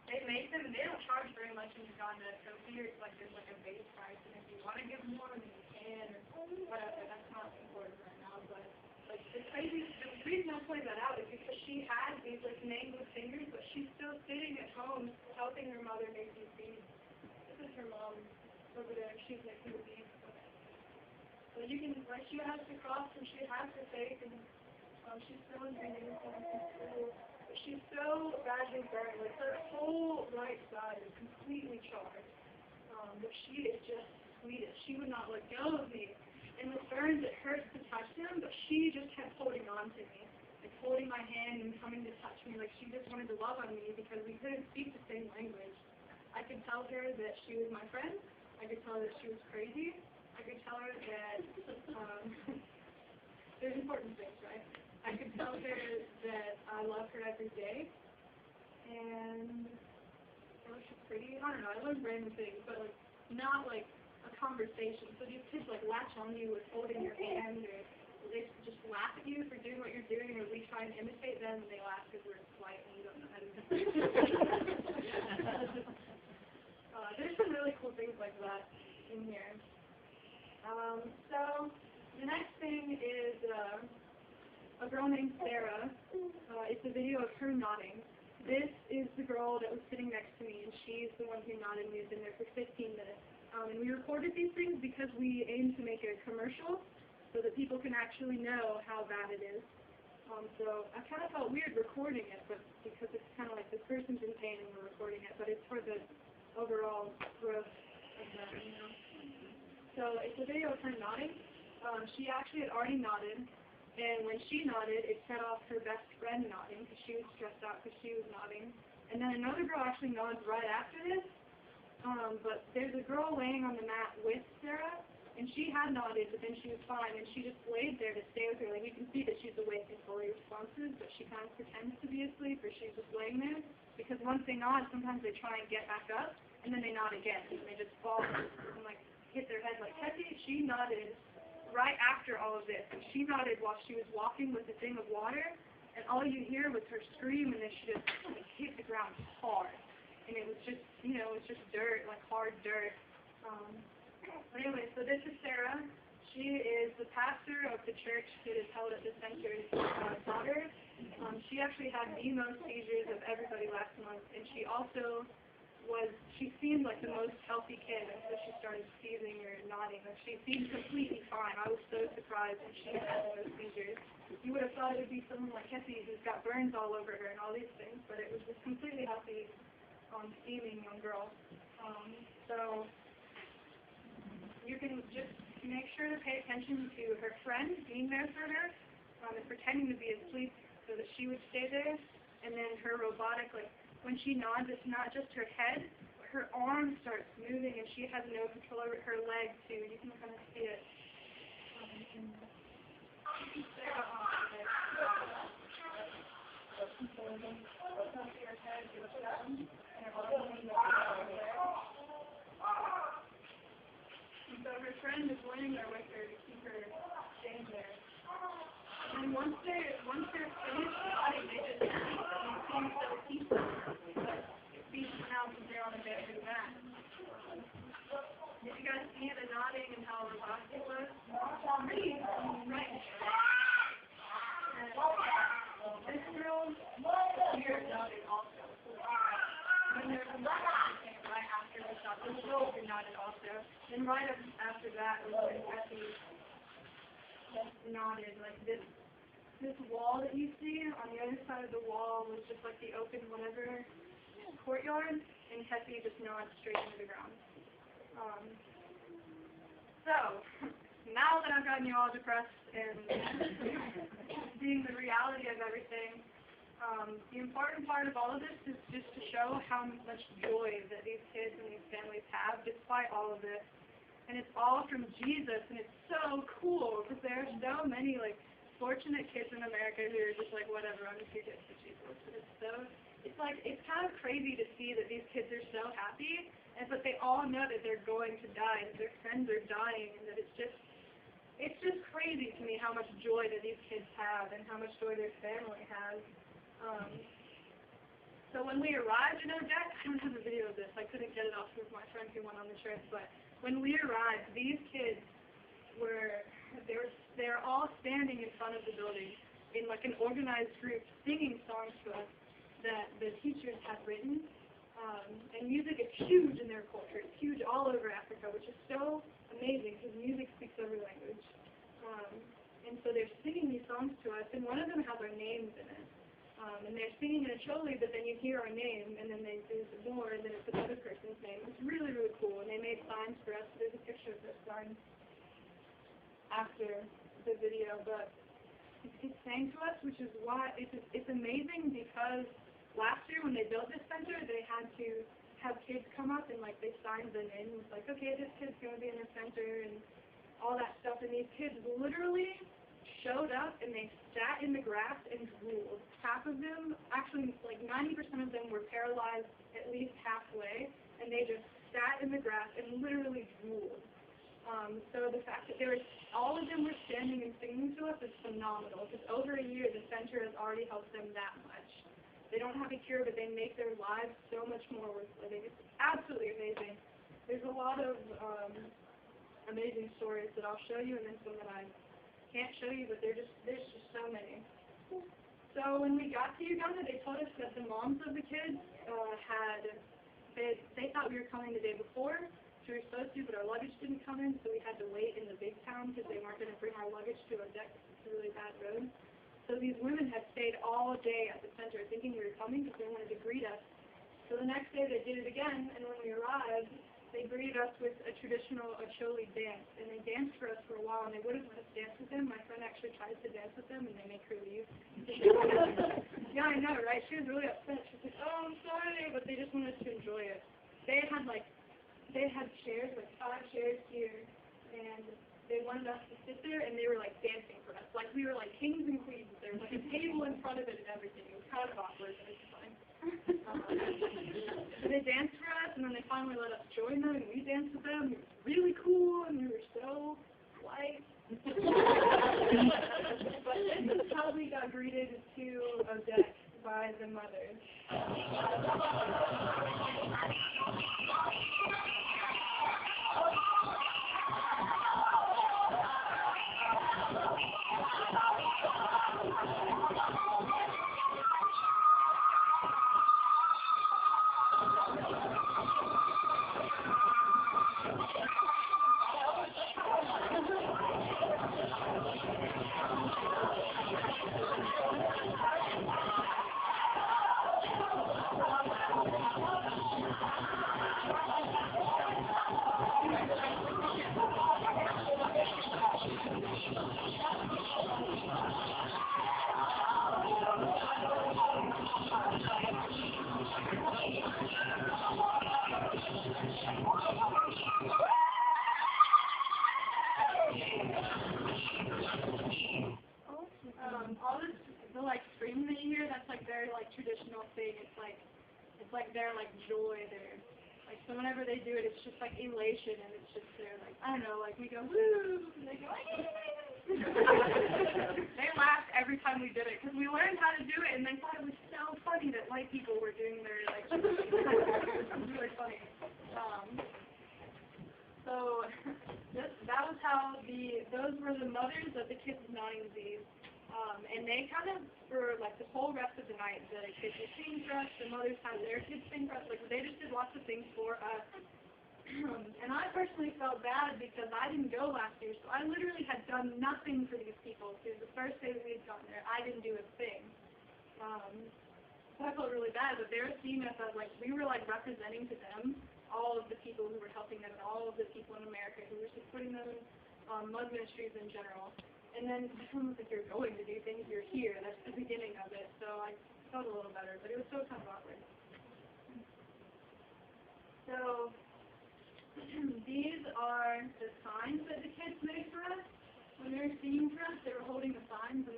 they make them, and they don't charge very much in Uganda, so here it's like there's like a base price, and if you want to give more, then you can, or whatever, that's not important right now, but like the crazy, the reason I point that out is because she has these like mangled fingers, but she's still sitting at home helping her mother make these beads. This is her mom over there, she's making the beads. So you can, like, she has the cross and she has her faith, and she's still in her uniform from school. But she's so badly burned, like her whole right side is completely charred. But she is just the sweetest. She would not let go of me. And with burns, it hurts to touch them, but she just kept holding on to me, like holding my hand and coming to touch me, like she just wanted to love on me because we couldn't speak the same language. I could tell her that she was my friend. I could tell her that she was crazy. I could tell her that there's important things, right? I could tell her that I love her every day, and she's pretty. I don't know. I learned random things, but like not like a conversation. So these kids like latch on you with holding your hand, or they just laugh at you for doing what you're doing, or we try and imitate them, and they laugh because we're quiet and you don't know how to do it. There's some really cool things like that in here. So the next thing is a girl named Sarah. It's a video of her nodding. This is the girl that was sitting next to me, and she's the one who nodded. We've been there for 15 minutes. And we recorded these things because we aim to make a commercial so that people can actually know how bad it is. So I kind of felt weird recording it, but because it's kind of like this person's in pain and we're recording it, but it's for the overall growth of them, you know. So it's a video of her nodding. She actually had already nodded, and when she nodded, it set off her best friend nodding because she was stressed out because she was nodding. And then another girl actually nods right after this, but there's a girl laying on the mat with Sarah, and she had nodded, but then she was fine, and she just laid there to stay with her. Like, you can see that she's awake and fully responsive, but she kind of pretends to be asleep, or she's just laying there, because once they nod, sometimes they try and get back up, and then they nod again, and they just fall and like hit their head. Like Tessie, she nodded right after all of this, and she nodded while she was walking with a thing of water, and all you hear was her scream, and then she just like, hit the ground hard, and it was just, you know, it was just dirt, like hard dirt. But anyway, so this is Sarah. She is the pastor of the church that is held at the center's daughter. She actually had the most seizures of everybody last month, and she also she seemed like the most healthy kid until she started seizing or nodding. Like, she seemed completely fine. I was so surprised when she had those seizures. You would have thought it would be someone like Hetty who's got burns all over her and all these things, but it was this completely healthy, seeming young girl. So you can just make sure to pay attention to her friend being there for her and pretending to be asleep so that she would stay there, and then her robotic, like, when she nods, it's not just her head, but her arm starts moving, and she has no control over her leg, too. You can kind of see it. You can see her head goes down, and her arm moves there. And so her friend is laying there with her to keep her staying there. And once they're finished nodding, they just sleep. It seems so peaceful. But it's peaceful now because they're on a bed with mat. Did you guys see the nodding and how relaxed it was? Pretty right. And this girl here nodded also. When there was a nodding came right after the shot, this girl nodded also. Then right after that was when Kathy nodded, like this wall that you see on the other side of the wall was just like the open whatever courtyard, and Hetty just nodded straight into the ground. So now that I've gotten you all depressed and seeing the reality of everything, the important part of all of this is just to show how much joy that these kids and these families have despite all of this. And it's all from Jesus, and it's so cool because there are so many like fortunate kids in America who are just like, whatever, I'm just gonna get to Jesus. And it's kind of crazy to see that these kids are so happy, but they all know that they're going to die, that their friends are dying, and that it's just crazy to me how much joy that these kids have and how much joy their family has. So when we arrived in Odette, I don't have a video of this. I couldn't get it off with my friend who went on the trip. But when we arrived, these kids they're all standing in front of the building in like an organized group, singing songs to us that the teachers had written. And music is huge in their culture. It's huge all over Africa, which is so amazing because music speaks every language. And so they're singing these songs to us, and one of them has our names in it. And they're singing in Acholi, but then you hear our name, and then there's more, and then it's another person's name. It's really, really cool, and they made signs for us. There's a picture of this sign after the video, but it sang to us, which is why it's amazing because last year when they built this center, they had to have kids come up and like they signed them in. It was like, okay, this kid's going to be in the center and all that stuff, and these kids literally showed up and they sat in the grass and drooled. Half of them, actually like 90% of them were paralyzed at least halfway, and they just sat in the grass and literally drooled. So the fact that all of them were standing and singing to us is phenomenal. Because over a year, the center has already helped them that much. They don't have a cure, but they make their lives so much more worth living. It's absolutely amazing. There's a lot of amazing stories that I'll show you, and then some that I can't show you, but there's just so many. So when we got to Uganda, they told us that the moms of the kids they thought we were coming the day before. We were supposed to, but our luggage didn't come in, so we had to wait in the big town because they weren't going to bring our luggage to Odette. It's a really bad road. So these women had stayed all day at the center thinking we were coming because they wanted to greet us. So the next day they did it again, and when we arrived, they greeted us with a traditional Acholi dance, and they danced for us for a while, and they wouldn't let us dance with them. My friend actually tries to dance with them, and they make her leave. Yeah, I know, right? She was really upset. She was like, oh, I'm sorry, but they just wanted us to enjoy it. They had chairs, like 5 chairs here, and they wanted us to sit there, and they were like dancing for us. Like we were like kings and queens. There was like a table in front of it and everything. It was kind of awkward, but it's fine. So they danced for us, and then they finally let us join them, and we danced with them. It was really cool, and we were so polite. But this is how we got greeted to Odette by the mothers. All this, the like scream that you hear, that's like their like traditional thing. It's like their like joy there. Like so whenever they do it, it's just like elation, and it's just their like I don't know, like we go woo, and they go. They laughed every time we did it because we learned how to do it, and they thought it was so funny that white people were doing their like. It was really funny. So that was how those were the mothers of the kids with Notting disease. And they kind of, for like the whole rest of the night, the kids would sing for us, the mothers had their kids sing for us, like they just did lots of things for us. And I personally felt bad because I didn't go last year, so I literally had done nothing for these people. Because the first day that we had gotten there, I didn't do a thing. So I felt really bad, but they were seeing us as like, we were like representing to them all of the people who were helping them and all of the people in America who were supporting them, mud ministries in general. And then I don't know if you're going to do things, you're here. That's the beginning of it. So I felt a little better, but it was still kind of awkward. So these are the signs that the kids made for us. When they were singing for us, they were holding the signs, and then